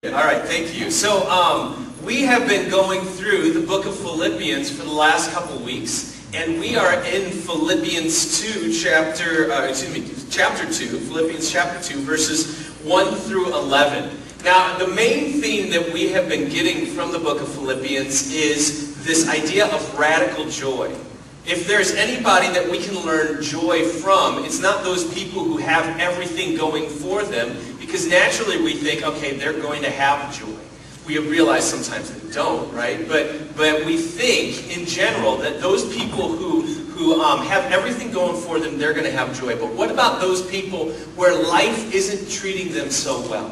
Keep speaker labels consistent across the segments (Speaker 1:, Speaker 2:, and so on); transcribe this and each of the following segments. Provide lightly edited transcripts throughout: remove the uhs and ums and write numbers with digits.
Speaker 1: All right, thank you. So we have been going through the book of Philippians for the last couple weeks, and we are in Philippians 2, chapter 2, Philippians chapter 2, verses 1 through 11. Now, the main theme that we have been getting from the book of Philippians is this idea of radical joy. If there's anybody that we can learn joy from, it's not those people who have everything going for them, because naturally we think, okay, they're going to have joy. We realize sometimes they don't, right? But we think, in general, that those people who have everything going for them, they're going to have joy. But what about those people where life isn't treating them so well?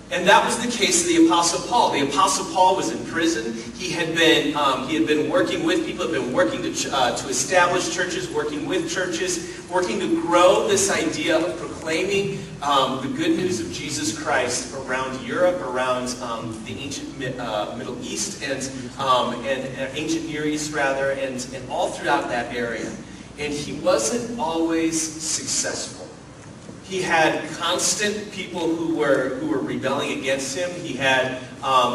Speaker 1: And that was the case of the Apostle Paul. The Apostle Paul was in prison. He had been working with people, had been working to establish churches, working with churches, working to grow this idea of proclaiming the good news of Jesus Christ around Europe, around the ancient Middle East, and ancient Near East, rather, and all throughout that area. And he wasn't always successful. He had constant people who were rebelling against him. He had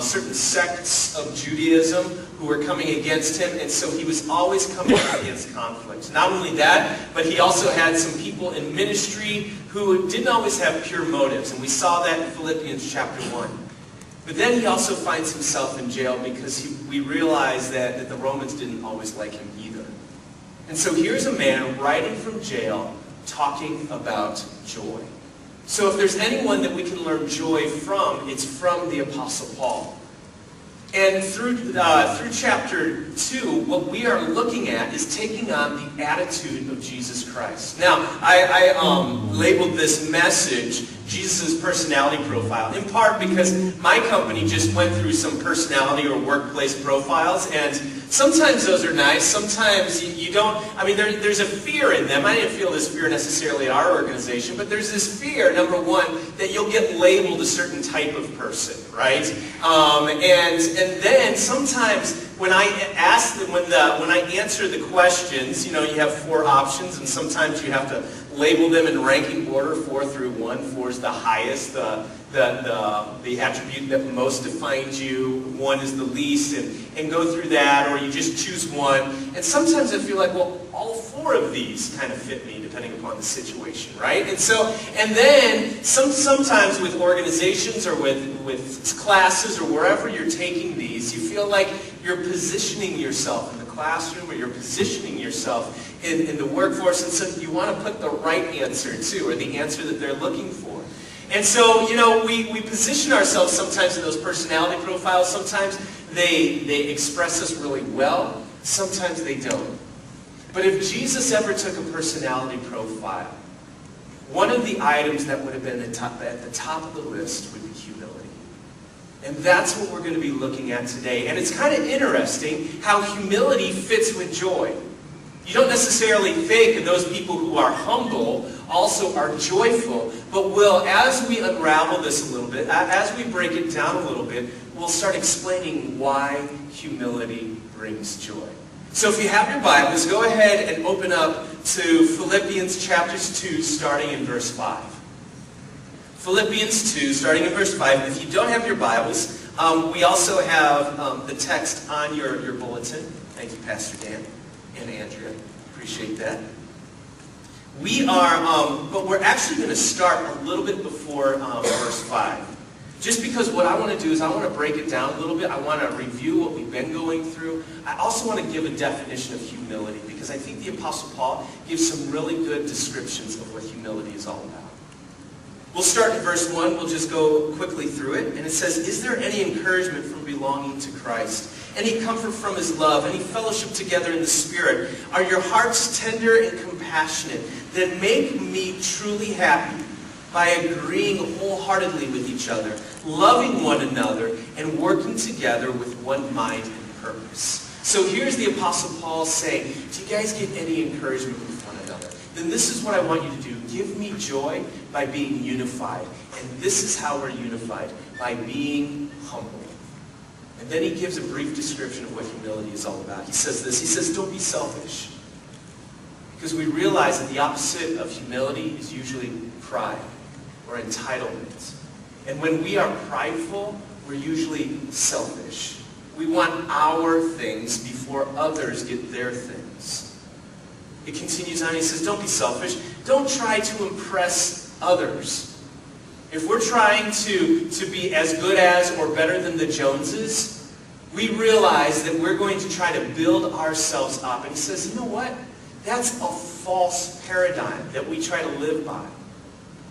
Speaker 1: certain sects of Judaism who were coming against him, and so he was always coming up against conflict. Not only that, but he also had some people in ministry who didn't always have pure motives, and we saw that in Philippians chapter 1. But then he also finds himself in jail because we realize that the Romans didn't always like him either. And so here's a man writing from jail, talking about joy. So if there's anyone that we can learn joy from, it's from the Apostle Paul. And through chapter 2, what we are looking at is taking on the attitude of Jesus Christ. Now, I labeled this message Jesus' personality profile, in part because my company just went through some personality or workplace profiles, and sometimes those are nice, sometimes you don't. I mean, there's a fear in them. I didn't feel this fear necessarily in our organization, but there's this fear, number one, that you'll get labeled a certain type of person, right? And then sometimes when I answer the questions, you have 4 options, and sometimes you have to label them in ranking order, 4 through 1. 4 is the highest, the attribute that most defines you. 1 is the least, and go through that, or you just choose one. And sometimes I feel like, well, all 4 of these kind of fit me, depending upon the situation, right? And then sometimes with organizations or with classes or wherever you're taking these, you feel like you're positioning yourself in the classroom, or you're positioning yourself in the workforce, and so you want to put the right answer too, or the answer that they're looking for. And so, we position ourselves sometimes in those personality profiles. Sometimes they express us really well. Sometimes they don't. But if Jesus ever took a personality profile, one of the items that would have been at the top of the list would be humility. And that's what we're going to be looking at today. And it's kind of interesting how humility fits with joy. You don't necessarily think of those people who are humble also are joyful, but as we unravel this a little bit, as we break it down a little bit, we'll start explaining why humility brings joy. So if you have your Bibles, go ahead and open up to Philippians chapter 2, starting in verse 5. Philippians 2, starting in verse 5. If you don't have your Bibles, we also have the text on your bulletin. Thank you, Pastor Dan and Andrea. Appreciate that. But we're actually going to start a little bit before verse 5. Just because what I want to do is I want to break it down a little bit. I want to review what we've been going through. I also want to give a definition of humility, because I think the Apostle Paul gives some really good descriptions of what humility is all about. We'll start in verse 1. We'll just go quickly through it. And it says, "Is there any encouragement from belonging to Christ? Any comfort from His love? Any fellowship together in the Spirit? Are your hearts tender and compassionate? Then make me truly happy by agreeing wholeheartedly with each other, loving one another, and working together with one mind and purpose." So here's the Apostle Paul saying, do you guys get any encouragement with one another? Then this is what I want you to do. Give me joy by being unified. And this is how we're unified, by being humble. And then he gives a brief description of what humility is all about. He says this, he says, don't be selfish. Because we realize that the opposite of humility is usually pride or entitlement. And when we are prideful, we're usually selfish. We want our things before others get their things. It continues on, he says, don't be selfish. Don't try to impress others. If we're trying to be as good as or better than the Joneses, we realize that we're going to try to build ourselves up. And he says, you know what? That's a false paradigm that we try to live by.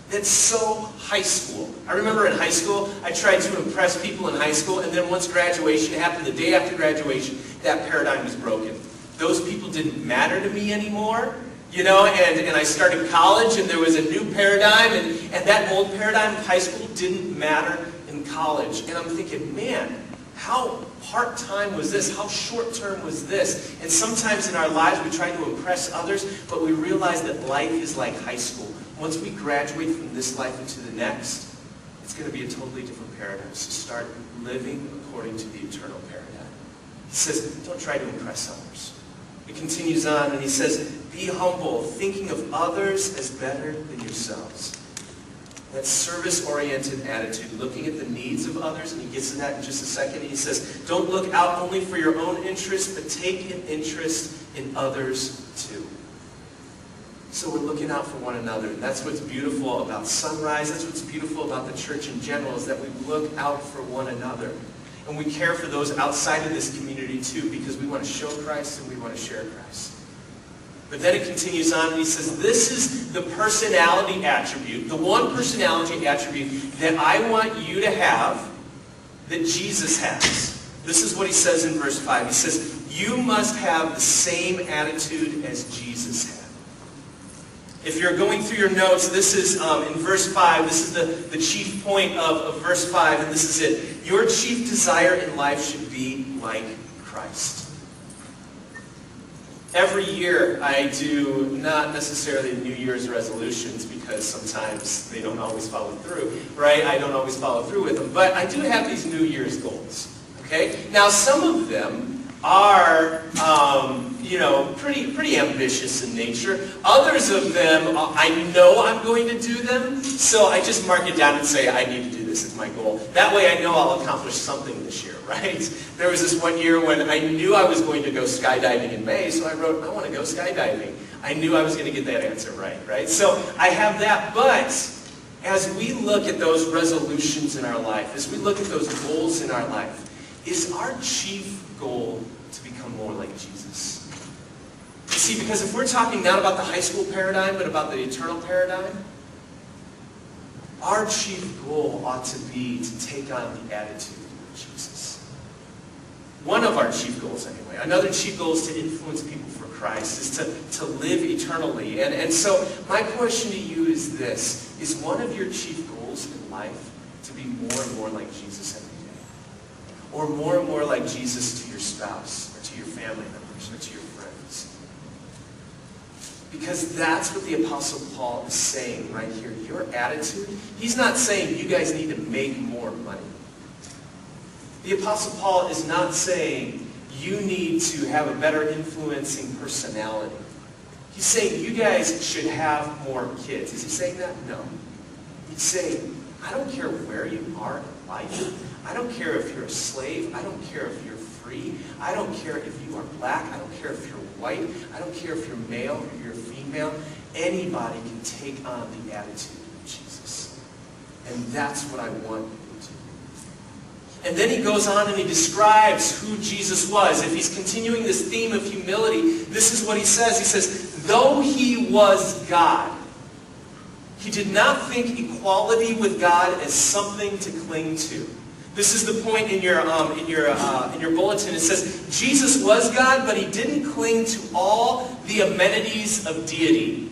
Speaker 1: That's so high school. I remember in high school, I tried to impress people in high school, and then once graduation happened, the day after graduation, that paradigm was broken. Those people didn't matter to me anymore. You know, and I started college, and there was a new paradigm, and that old paradigm of high school didn't matter in college. And I'm thinking, man, how part-time was this? How short-term was this? And sometimes in our lives we try to impress others, but we realize that life is like high school. Once we graduate from this life into the next, it's going to be a totally different paradigm. So start living according to the eternal paradigm. He says, don't try to impress others. It continues on, and he says, be humble, thinking of others as better than yourselves. That service-oriented attitude, looking at the needs of others, and he gets to that in just a second. He says, don't look out only for your own interest, but take an interest in others too. So we're looking out for one another, and that's what's beautiful about Sunrise. That's what's beautiful about the church in general, is that we look out for one another. And we care for those outside of this community too, because we want to show Christ and we want to share Christ. But then it continues on and he says, this is the personality attribute, the one personality attribute that I want you to have that Jesus has. This is what he says in verse 5. He says, you must have the same attitude as Jesus had. If you're going through your notes, this is in verse 5. This is the chief point of verse 5, and this is it. Your chief desire in life should be like Christ. Every year I do not necessarily New Year's resolutions, because sometimes they don't always follow through, right? I don't always follow through with them. But I do have these New Year's goals, okay? Now some of them are pretty ambitious in nature. Others of them, I know I'm going to do them, so I just mark it down and say, I need to do this as my goal. That way I know I'll accomplish something this year, right? There was this one year when I knew I was going to go skydiving in May, so I wrote, I want to go skydiving. I knew I was going to get that answer right? So I have that, but as we look at those resolutions in our life, as we look at those goals in our life, is our chief goal to become more like Jesus? You see, because if we're talking not about the high school paradigm, but about the eternal paradigm, our chief goal ought to be to take on the attitude of Jesus. One of our chief goals, anyway. Another chief goal is to influence people for Christ, is to live eternally. And so my question to you is this. Is one of your chief goals in life to be more and more like Jesus every day? Or more and more like Jesus to your spouse, or to your family members, or to your friends? Because that's what the Apostle Paul is saying right here. Your attitude, he's not saying you guys need to make more money. The Apostle Paul is not saying you need to have a better influencing personality. He's saying you guys should have more kids. Is he saying that? No. He's saying, I don't care where you are in life. I don't care if you're a slave. I don't care if you're free. I don't care if you are black. I don't care if you're white. I don't care if you're male or you're female. Anybody can take on the attitude of Jesus. And that's what I want you to do. And then he goes on and he describes who Jesus was. If he's continuing this theme of humility, this is what he says. He says, though he was God, he did not think equality with God as something to cling to. This is the point in your bulletin. It says, Jesus was God, but he didn't cling to all the amenities of deity.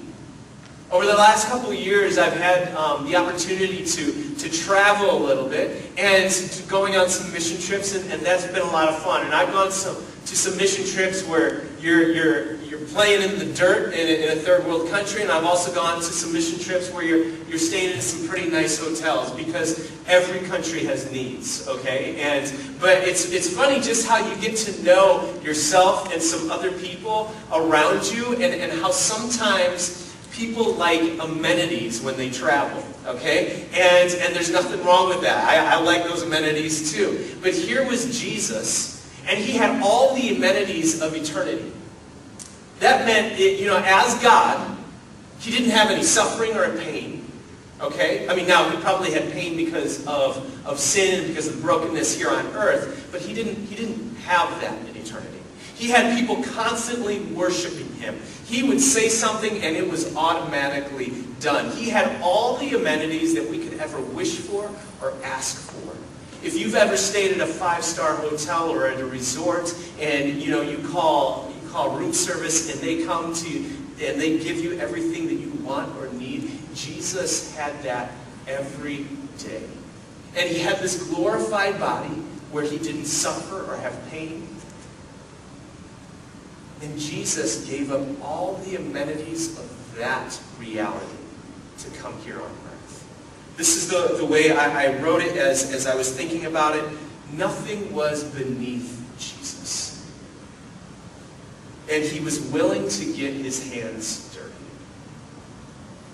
Speaker 1: Over the last couple of years, I've had the opportunity to travel a little bit and going on some mission trips, and that's been a lot of fun. And I've gone to some mission trips where you're playing in the dirt in a third world country, and I've also gone to some mission trips where you're staying in some pretty nice hotels, because every country has needs, okay? But it's funny just how you get to know yourself and some other people around you, and how sometimes people like amenities when they travel. Okay? And there's nothing wrong with that. I like those amenities too. But here was Jesus, and he had all the amenities of eternity. That meant, as God, he didn't have any suffering or pain. Okay? I mean, now, he probably had pain because of sin and because of the brokenness here on earth, but he didn't have that in eternity. He had people constantly worshiping him. He would say something and it was automatically done. He had all the amenities that we could ever wish for or ask for. If you've ever stayed at a 5-star hotel or at a resort and you call room service and they come to you and they give you everything that you want or need, Jesus had that every day. And he had this glorified body where he didn't suffer or have pain. And Jesus gave up all the amenities of that reality to come here on earth. This is the way I wrote it as I was thinking about it. Nothing was beneath Jesus. And he was willing to get his hands dirty.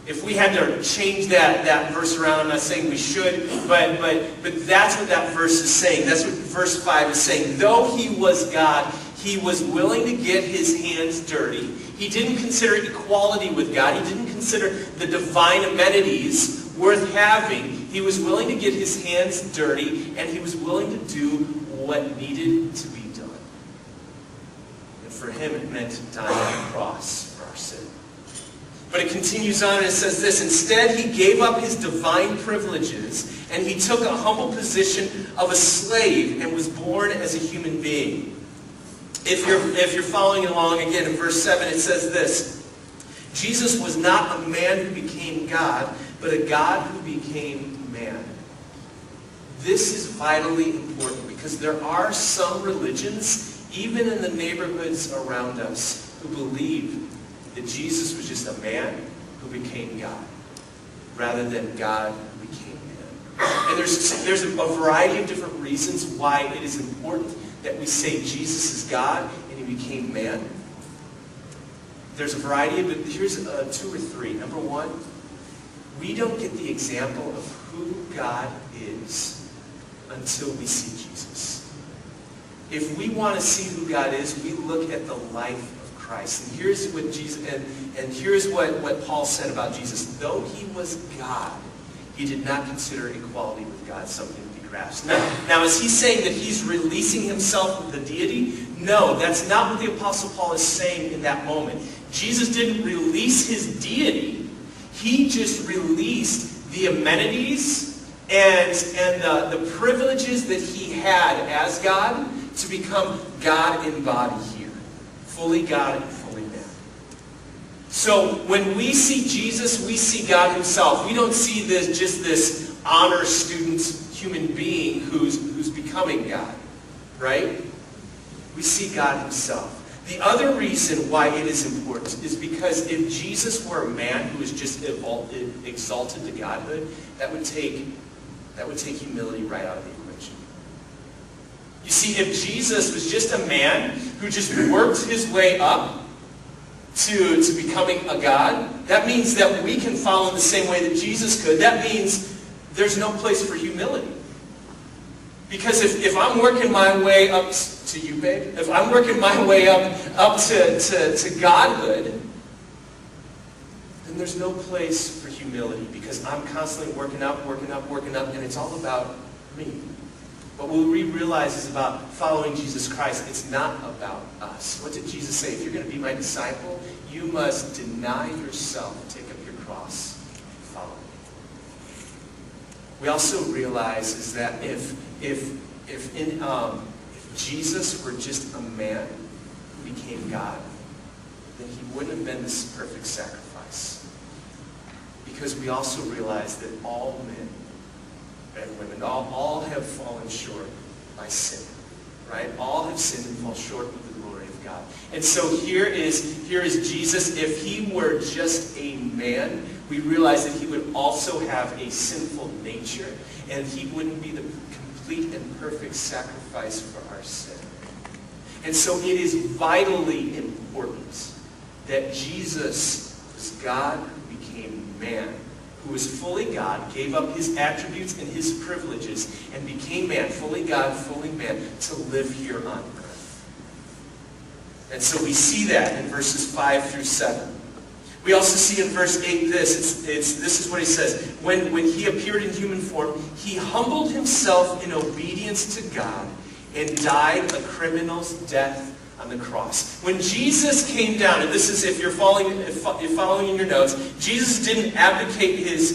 Speaker 1: If we had to change that verse around, I'm not saying we should, but that's what that verse is saying. That's what verse 5 is saying. Though he was God, he was willing to get his hands dirty. He didn't consider equality with God. He didn't consider the divine amenities worth having. He was willing to get his hands dirty, and he was willing to do what needed to be done. And for him, it meant dying on the cross for our sin. But it continues on and it says this: instead, he gave up his divine privileges, and he took a humble position of a slave and was born as a human being. If you're following along, again, in verse 7, it says this: Jesus was not a man who became God, but a God who became man. This is vitally important because there are some religions, even in the neighborhoods around us, who believe that Jesus was just a man who became God, rather than God who became man. And there's a variety of different reasons why it is important that we say Jesus is God and he became man. There's a variety, but here's 2 or 3. Number one, we don't get the example of who God is until we see Jesus. If we want to see who God is, we look at the life of Christ. And here's what Jesus and here's what Paul said about Jesus. Though he was God, he did not consider equality with God something to be grasped. Now, is he saying that he's releasing himself with the deity? No, that's not what the Apostle Paul is saying in that moment. Jesus didn't release his deity. He just released the amenities and the privileges that he had as God to become God in body here. Fully God and fully man. So when we see Jesus, we see God himself. We don't see this honor student human being who's becoming God. Right? We see God himself. The other reason why it is important is because if Jesus were a man who was just exalted to godhood, that would take humility right out of the equation. You see, if Jesus was just a man who just worked his way up to becoming a God, that means that we can follow in the same way that Jesus could. That means there's no place for humility. Because if I'm working my way up to you, babe, if I'm working my way up to godhood, then there's no place for humility because I'm constantly working up, and it's all about me. But what we realize is about following Jesus Christ. It's not about us. What did Jesus say? If you're going to be my disciple, you must deny yourself, take up your cross, and follow me. We also realize is that if Jesus were just a man who became God, then he wouldn't have been this perfect sacrifice. Because we also realize that all men and women, all have fallen short by sin. Right? All have sinned and fall short of the glory of God. And so here is Jesus. If he were just a man, we realize that he would also have a sinful nature, and he wouldn't be the complete and perfect sacrifice for our sin. And so it is vitally important that Jesus was God who became man, who was fully God, gave up his attributes and his privileges, and became man, fully God, fully man, to live here on earth. And so we see that in verses 5 through 7. We also see in verse 8 this. This is what he says. When he appeared in human form, he humbled himself in obedience to God and died a criminal's death on the cross. When Jesus came down, and this is if you're following in your notes, Jesus didn't abdicate his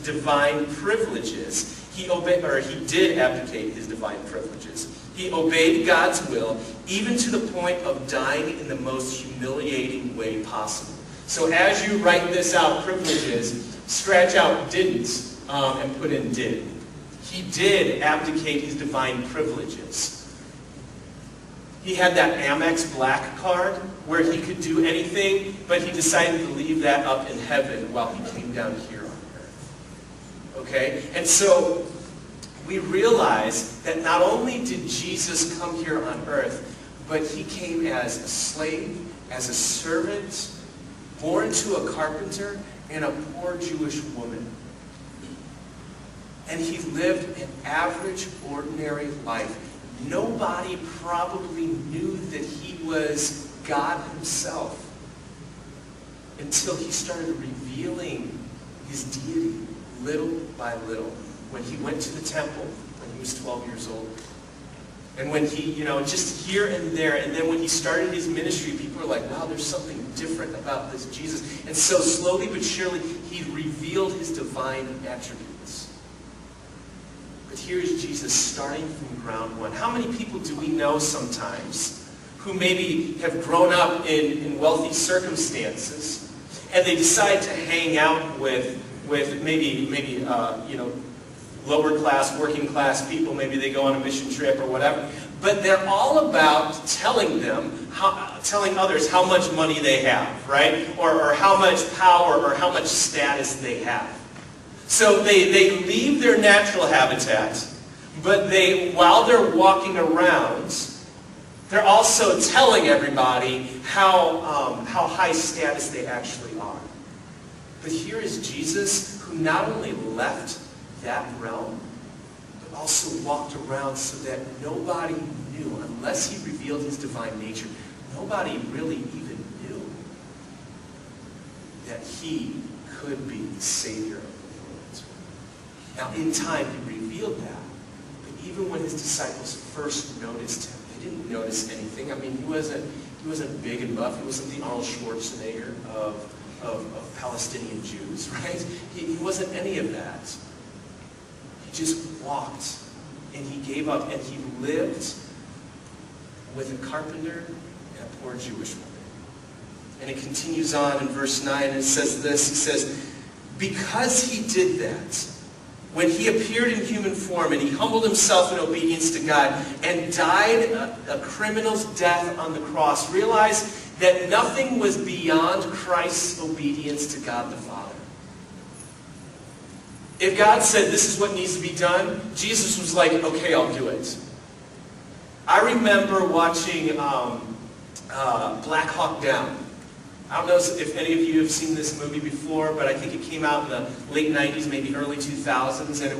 Speaker 1: divine privileges. He did abdicate his divine privileges. He obeyed God's will, even to the point of dying in the most humiliating way possible. So as you write this out, privileges, scratch out didn't and put in did. He did abdicate his divine privileges. He had that Amex Black card where he could do anything, but he decided to leave that up in heaven while he came down here on earth. Okay? And so we realize that not only did Jesus come here on earth, but he came as a slave, as a servant, born to a carpenter and a poor Jewish woman. And he lived an average, ordinary life. Nobody probably knew that he was God himself until he started revealing his deity little by little. When he went to the temple when he was 12 years old. And when he, just here and there. And then when he started his ministry, people were like, wow, there's something different about this Jesus. And so slowly but surely, he revealed his divine attributes. But here's Jesus starting from ground one. How many people do we know sometimes who maybe have grown up in wealthy circumstances, and they decide to hang out with maybe lower class, working class people, maybe they go on a mission trip or whatever, but they're all about telling others how much money they have, right? Or how much power or how much status they have. So they leave their natural habitat, but while they're walking around, they're also telling everybody how high status they actually are. But here is Jesus, who not only left that realm, but also walked around so that nobody knew, unless he revealed his divine nature, nobody really even knew that he could be the Savior of the world. Now, in time, he revealed that, but even when his disciples first noticed him, they didn't notice anything. I mean, he wasn't big and buff. He wasn't the Arnold Schwarzenegger of Palestinian Jews, right? He wasn't any of that. He just walked, and he gave up, and he lived with a carpenter and a poor Jewish woman. And it continues on in verse 9, and it says this. It says, because he did that, when he appeared in human form, and he humbled himself in obedience to God, and died a criminal's death on the cross, realize that nothing was beyond Christ's obedience to God the Father. If God said, this is what needs to be done, Jesus was like, okay, I'll do it. I remember watching Black Hawk Down. I don't know if any of you have seen this movie before, but I think it came out in the late 90s, maybe early 2000s, and it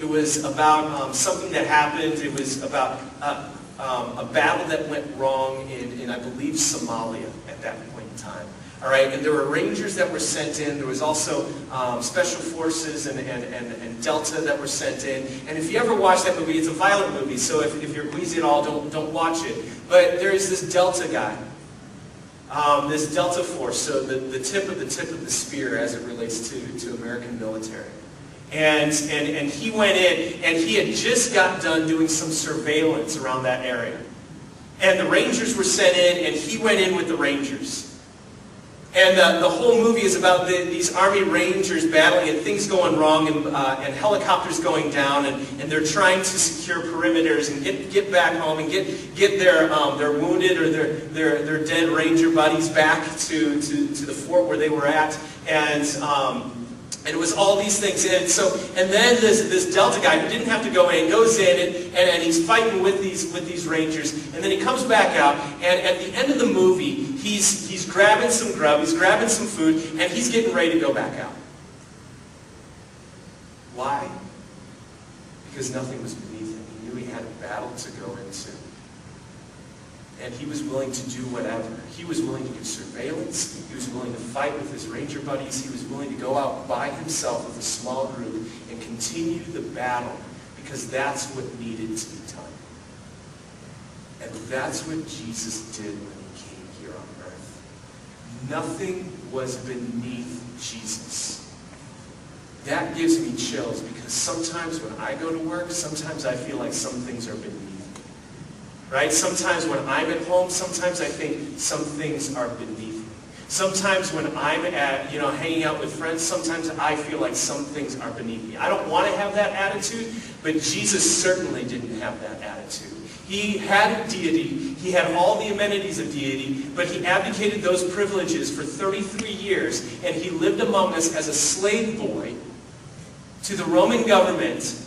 Speaker 1: was about something that happened. It was about a battle that went wrong in, I believe, Somalia at that point in time. All right, and there were Rangers that were sent in. There was also Special Forces and Delta that were sent in. And if you ever watch that movie, it's a violent movie, so if you're queasy at all, don't watch it. But there is this Delta guy, this Delta Force, so the tip of the spear as it relates to American military. And he went in, and he had just got done doing some surveillance around that area. And the Rangers were sent in, and he went in with the Rangers. And the whole movie is about these Army Rangers battling and things going wrong and helicopters going down, and they're trying to secure perimeters and get back home and get their wounded or their dead Ranger buddies back to the fort where they were at. And And it was all these things. And then this Delta guy who didn't have to go in, goes in, and he's fighting with these Rangers. And then he comes back out, and at the end of the movie, he's grabbing some grub, he's grabbing some food, and he's getting ready to go back out. Why? Because nothing was beneath him. He knew he had a battle to go into. And he was willing to do whatever. He was willing to give surveillance. He was willing to fight with his ranger buddies. He was willing to go out by himself with a small group and continue the battle because that's what needed to be done. And that's what Jesus did when he came here on earth. Nothing was beneath Jesus. That gives me chills because sometimes when I go to work, sometimes I feel like some things are beneath me. Right? Sometimes when I'm at home, sometimes I think some things are beneath me. Sometimes when I'm at, hanging out with friends, sometimes I feel like some things are beneath me. I don't want to have that attitude, but Jesus certainly didn't have that attitude. He had deity, he had all the amenities of deity, but he abdicated those privileges for 33 years, and he lived among us as a slave boy to the Roman government.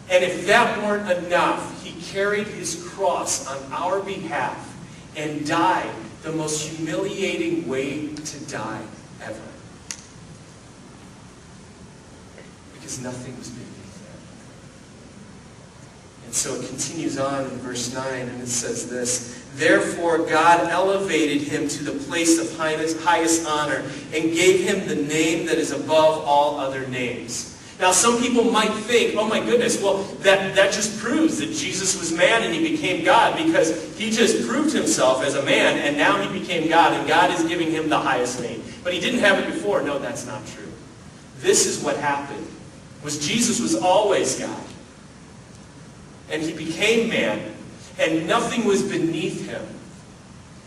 Speaker 1: And if that weren't enough, he carried his cross on our behalf and died the most humiliating way to die ever. Because nothing was beneath him. And so it continues on in verse 9, and it says this, "Therefore God elevated him to the place of highest honor and gave him the name that is above all other names." Now some people might think, oh my goodness, well that just proves that Jesus was man and he became God because he just proved himself as a man and now he became God and God is giving him the highest name. But he didn't have it before. No, that's not true. This is what happened. Jesus was always God. And he became man and nothing was beneath him.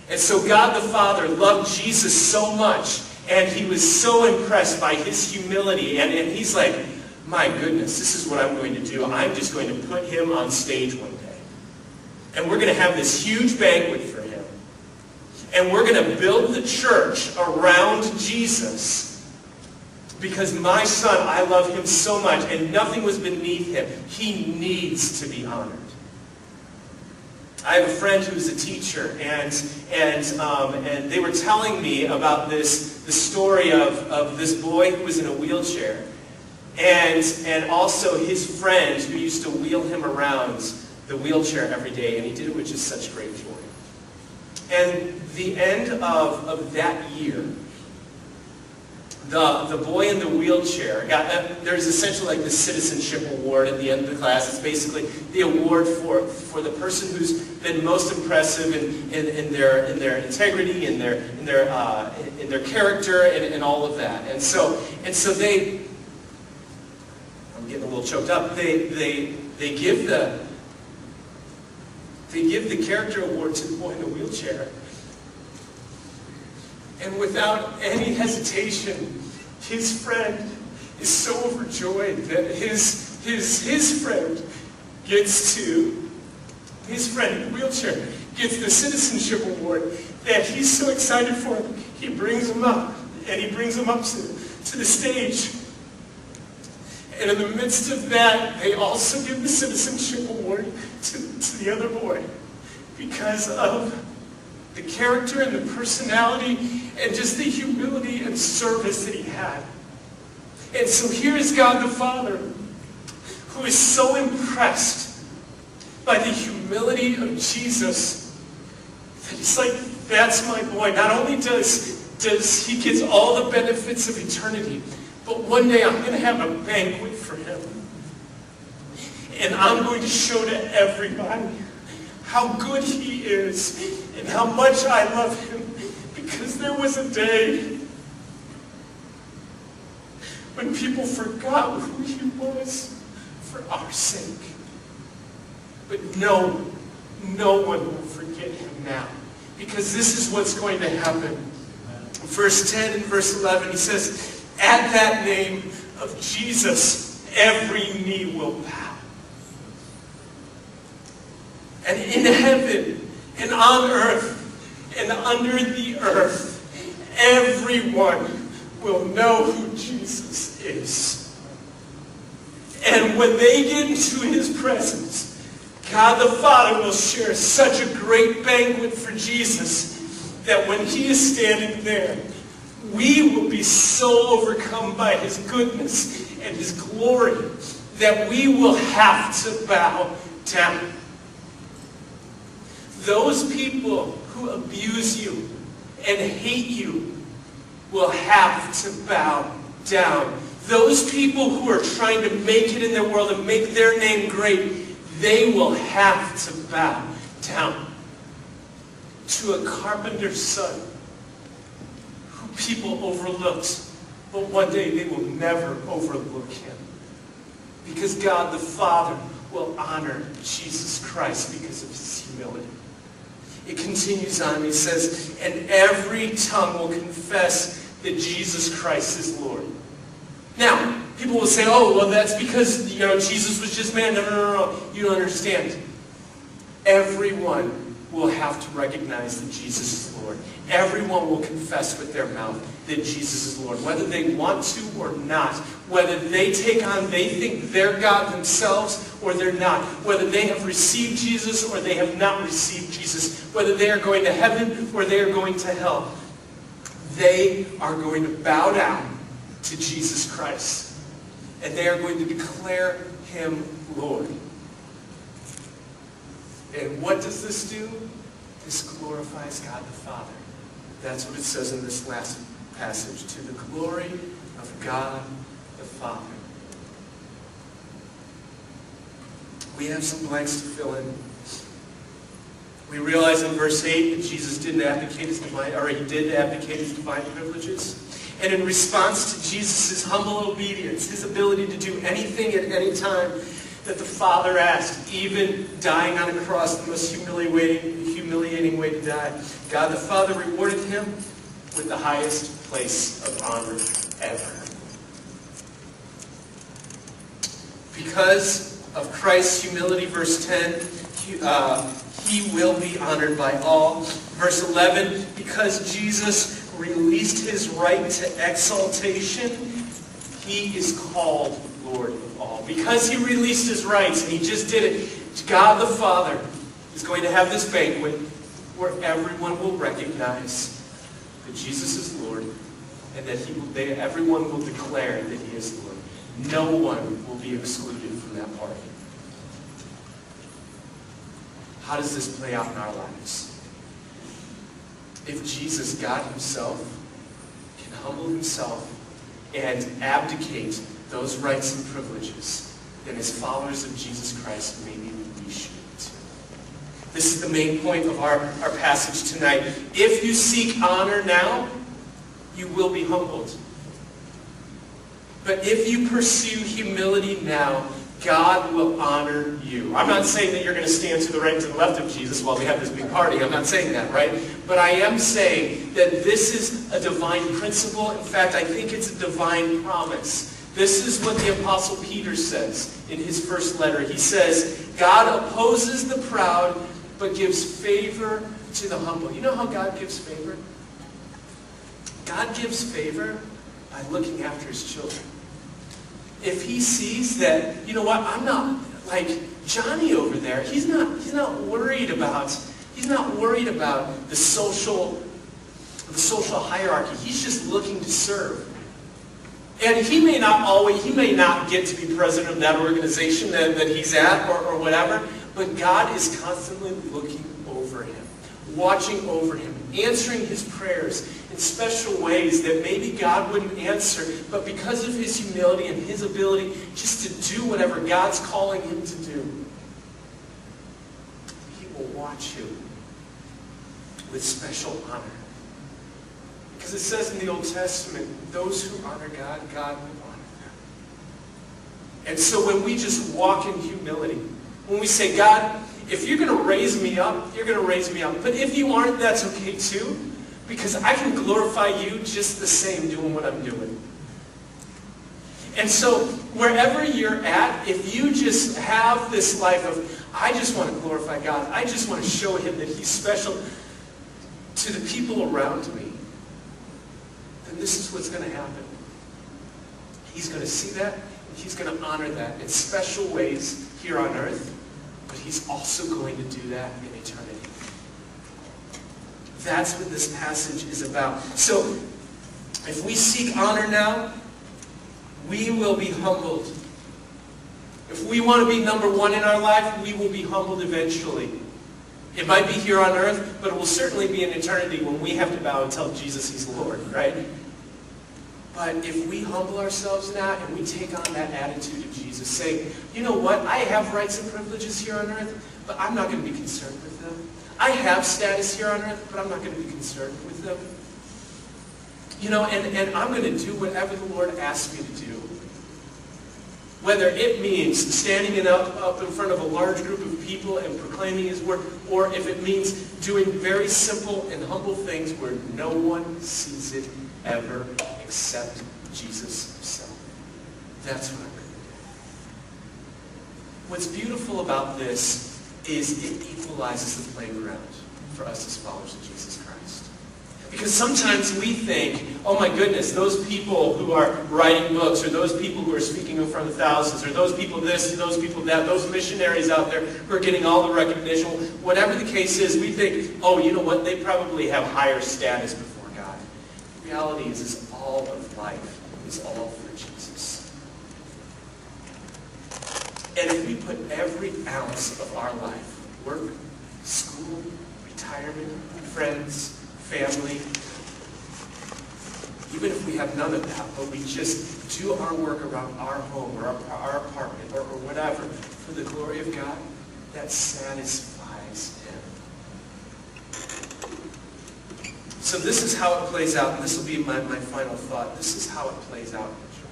Speaker 1: And so God the Father loved Jesus so much and he was so impressed by his humility and he's like, my goodness, this is what I'm going to do. I'm just going to put him on stage one day. And we're going to have this huge banquet for him. And we're going to build the church around Jesus. Because my son, I love him so much, and nothing was beneath him. He needs to be honored. I have a friend who's a teacher, and they were telling me about the story of this boy who was in a wheelchair. And also his friend who used to wheel him around the wheelchair every day, and he did it with just such great joy. And the end of that year, the boy in the wheelchair got, there's essentially like the citizenship award at the end of the class. It's basically the award for the person who's been most impressive in their integrity, in their character, and all of that. And so they, I'm getting a little choked up. They give the character award to the boy in the wheelchair. And without any hesitation, his friend is so overjoyed that his friend in the wheelchair gets the citizenship award that he's so excited for him. He brings him up, and he brings him up to the stage. And in the midst of that, they also give the citizenship award to the other boy because of the character and the personality and just the humility and service that he had. And so here's God the Father, who is so impressed by the humility of Jesus that he's like, that's my boy. Not only does he get all the benefits of eternity, but one day I'm going to have a banquet for him. And I'm going to show to everybody how good he is and how much I love him. Because there was a day when people forgot who he was for our sake. But no one will forget him now. Because this is what's going to happen. Verse 10 and verse 11, he says, at that name of Jesus, every knee will bow. And in heaven, and on earth, and under the earth, everyone will know who Jesus is. And when they get into his presence, God the Father will share such a great banquet for Jesus that when he is standing there, we will be so overcome by his goodness and his glory that we will have to bow down. Those people who abuse you and hate you will have to bow down. Those people who are trying to make it in their world and make their name great, they will have to bow down to a carpenter's son who people overlooked, but one day they will never overlook him. Because God the Father will honor Jesus Christ because of his humility. It continues on, he says, and every tongue will confess that Jesus Christ is Lord. Now, people will say, oh, well, that's because, Jesus was just man. No. You don't understand. Everyone will have to recognize that Jesus is Lord. Everyone will confess with their mouth that Jesus is Lord, whether they want to or not, whether they think they're God themselves or they're not, whether they have received Jesus or they have not received Jesus, whether they are going to heaven or they are going to hell. They are going to bow down to Jesus Christ, and they are going to declare him Lord. And what does this do? This glorifies God the Father. That's what it says in this last passage. To the glory of God the Father. We have some blanks to fill in. We realize in verse 8 that Jesus didn't abdicate his divine, or he did abdicate his divine privileges. And in response to Jesus' humble obedience, his ability to do anything at any time that the Father asked, even dying on a cross, the most humiliating way to die, God the Father rewarded him with the highest place of honor ever. Because of Christ's humility, verse 10, he will be honored by all. Verse 11, because Jesus released his right to exaltation, he is called Lord of all. Because he released his rights, and he just did it, God the Father is going to have this banquet where everyone will recognize that Jesus is Lord, and that everyone will declare that he is Lord. No one will be excluded from that party. How does this play out in our lives? If Jesus, God himself, can humble himself and abdicate those rights and privileges, then as followers of Jesus Christ, maybe we should too. This is the main point of our passage tonight. If you seek honor now, you will be humbled. But if you pursue humility now, God will honor you. I'm not saying that you're going to stand to the right and to the left of Jesus while we have this big party. I'm not saying that, right? But I am saying that this is a divine principle. In fact, I think it's a divine promise. This is what the Apostle Peter says in his first letter. He says, God opposes the proud, but gives favor to the humble. You know how God gives favor? God gives favor by looking after his children. If he sees that, you know what, I'm not like Johnny over there. He's not worried about the social hierarchy. He's just looking to serve. And he may not get to be president of that organization that he's at or whatever, but God is constantly looking over him, watching over him, answering his prayers in special ways that maybe God wouldn't answer, but because of his humility and his ability just to do whatever God's calling him to do, he will watch you with special honor. Because it says in the Old Testament, those who honor God, God will honor them. And so when we just walk in humility, when we say, God, if you're going to raise me up, you're going to raise me up. But if you aren't, that's okay too. Because I can glorify you just the same doing what I'm doing. And so wherever you're at, if you just have this life of, I just want to glorify God. I just want to show him that he's special to the people around me. Then then this is what's going to happen. He's going to see that, and he's going to honor that in special ways here on earth, but he's also going to do that in eternity. That's what this passage is about. So, if we seek honor now, we will be humbled. If we want to be number one in our life, we will be humbled eventually. It might be here on earth, but it will certainly be in eternity when we have to bow and tell Jesus he's Lord, right? But if we humble ourselves now and we take on that attitude of Jesus, saying, you know what, I have rights and privileges here on earth, but I'm not going to be concerned with them. I have status here on earth, but I'm not going to be concerned with them. You know, and I'm going to do whatever the Lord asks me to do. Whether it means standing up in front of a large group of people and proclaiming his word, or if it means doing very simple and humble things where no one sees it ever except Jesus himself. That's what I'm going to do. What's beautiful about this is it equalizes the playground for us as followers of Jesus Christ. Because sometimes we think, oh my goodness, those people who are writing books, or those people who are speaking in front of thousands, or those people this, those people that, those missionaries out there who are getting all the recognition, whatever the case is, we think, oh, you know what, they probably have higher status before God. The reality is all of life is all for Jesus. And if we put every ounce of our life, work, school, retirement, friends, family, even if we have none of that, but we just do our work around our home or our apartment or whatever for the glory of God, that satisfies him. So this is how it plays out, and this will be my final thought. This is how it plays out in joy.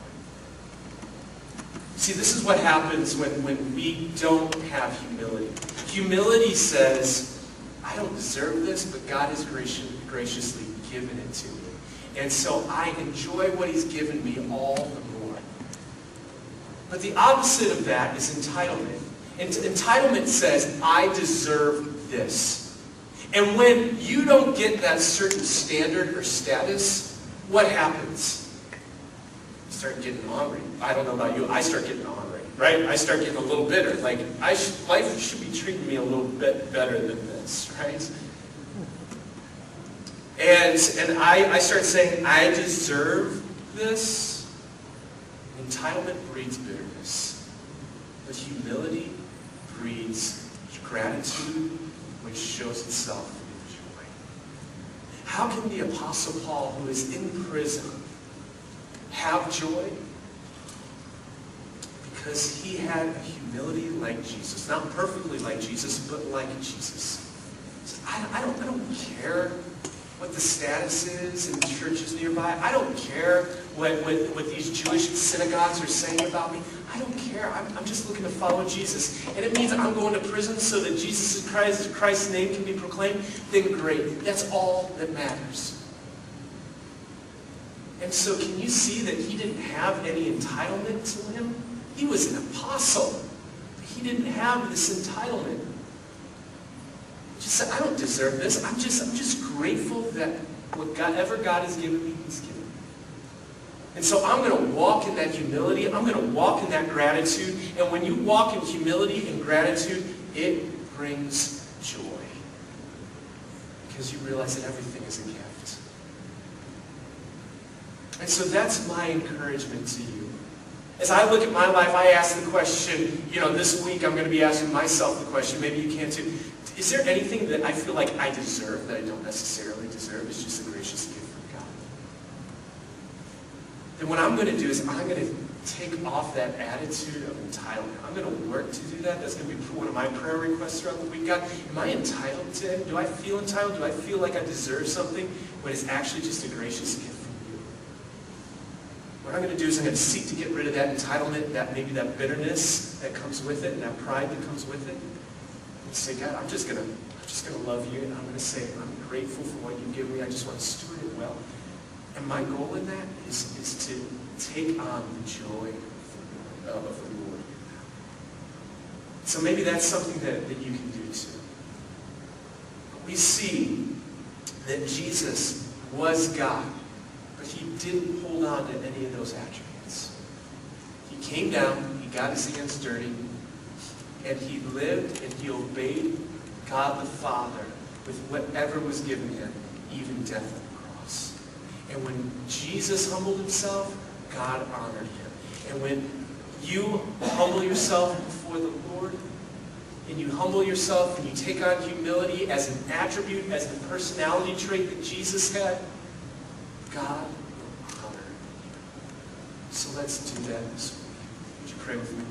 Speaker 1: See, this is what happens when we don't have humility. Humility says, I don't deserve this, but God has graciously given it to me. And so I enjoy what he's given me all the more. But the opposite of that is entitlement. Entitlement says, I deserve this. And when you don't get that certain standard or status, what happens? You start getting hungry. I don't know about you, I start getting hungry, right? I start getting a little bitter. Like, life should be treating me a little bit better than this, right? And I start saying, I deserve this. Entitlement breeds bitterness. But humility breeds gratitude, which shows itself in joy. How can the Apostle Paul, who is in prison, have joy? Because he had a humility like Jesus. Not perfectly like Jesus, but like Jesus. So I don't care what the status is in churches nearby. I don't care what these Jewish synagogues are saying about me. I don't care. I'm just looking to follow Jesus. And it means I'm going to prison so that Christ's name can be proclaimed. Then great. That's all that matters. And so can you see that he didn't have any entitlement to him? He was an apostle. But he didn't have this entitlement. Just said, I don't deserve this. I'm just grateful that whatever God has given me, he's given me. And so I'm going to walk in that humility. I'm going to walk in that gratitude. And when you walk in humility and gratitude, it brings joy. Because you realize that everything is a gift. And so that's my encouragement to you. As I look at my life, I ask the question, this week I'm going to be asking myself the question, maybe you can too. Is there anything that I feel like I deserve that I don't necessarily deserve? It's just a gracious gift from God. Then what I'm going to do is I'm going to take off that attitude of entitlement. I'm going to work to do that. That's going to be one of my prayer requests throughout the week. God, am I entitled to him? Do I feel entitled? Do I feel like I deserve something when it's actually just a gracious gift from you? What I'm going to do is I'm going to seek to get rid of that entitlement, maybe that bitterness that comes with it, and that pride that comes with it. Say, God, I'm just gonna love you, and I'm gonna say I'm grateful for what you give me. I just want to steward it well. And my goal in that is to take on the joy of the Lord. So maybe that's something that you can do too. We see that Jesus was God, But he didn't hold on to any of those attributes. He came down, he got his hands dirty, and he lived and he obeyed God the Father with whatever was given him, even death on the cross. And when Jesus humbled himself, God honored him. And when you humble yourself before the Lord, and you humble yourself and you take on humility as an attribute, as a personality trait that Jesus had, God will honor you. So let's do that this week. Would you pray with me?